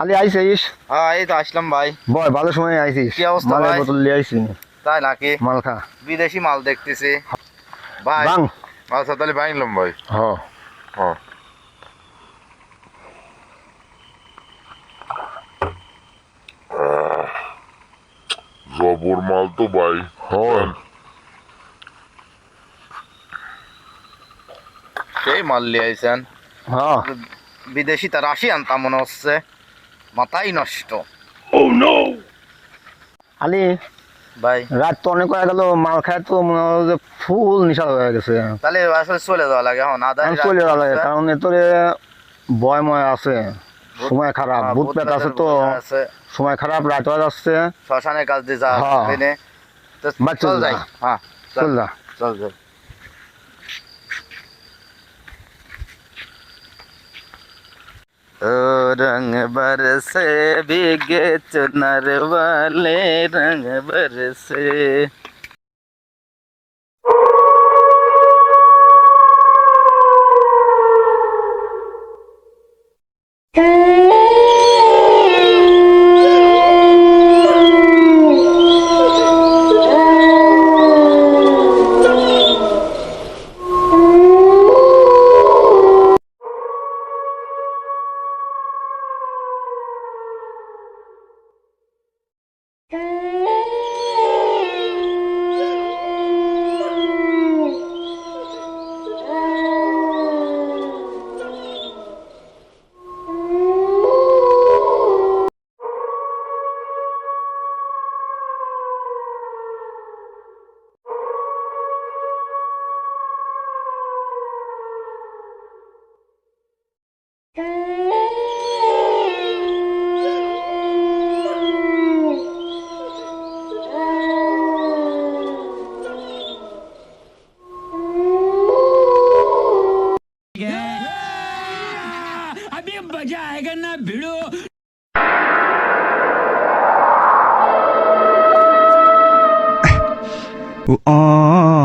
আলি ISIS? হ্যাঁ এই তো আসলাম ভাই। বয় ভালো সময় আইসিস। কি অবস্থা মালের ভাই? বোতল লিয়ে আইসি। তাই নাকি? মাল খা। বিদেশি মাল দেখতেছি ভাই। বাং। আচ্ছা তাহলে ভাঙলাম ভাই। হ। হ্যাঁ জবর মাল তো ভাই। হয়। সেই মাল নিয়ে আইছেন? হ্যাঁ। বিদেশি তা রাশিয়ান তা মনে হচ্ছে, মাথাই নষ্ট। আলি ভাই রাত তো অনেক হয়ে গেল, মাল খায় তো মনে হয় যে ফুল নিশা হয়ে গেছে। তাহলে আসলে চলে যাওয়া লাগে এখন আদায় আমি চলে যাওয়া লাগে, কারণ এতরে ভয়ময় আছে, সময় খারাপ, ভূত পেট আছে তো, আছে। সময় খারাপ, রাত হয়ে যাচ্ছে। শ্মশানের কাজ দিয়ে যা হ্যাঁ। ট্রেনে তো বা চল চল যাই। যা। হ্যাঁ চল যা। চল যাই। ओ रंग बरसे भीगे चुनर वाले रंग बरसे। अभी मजा आएगा ना भिड़ो। Oh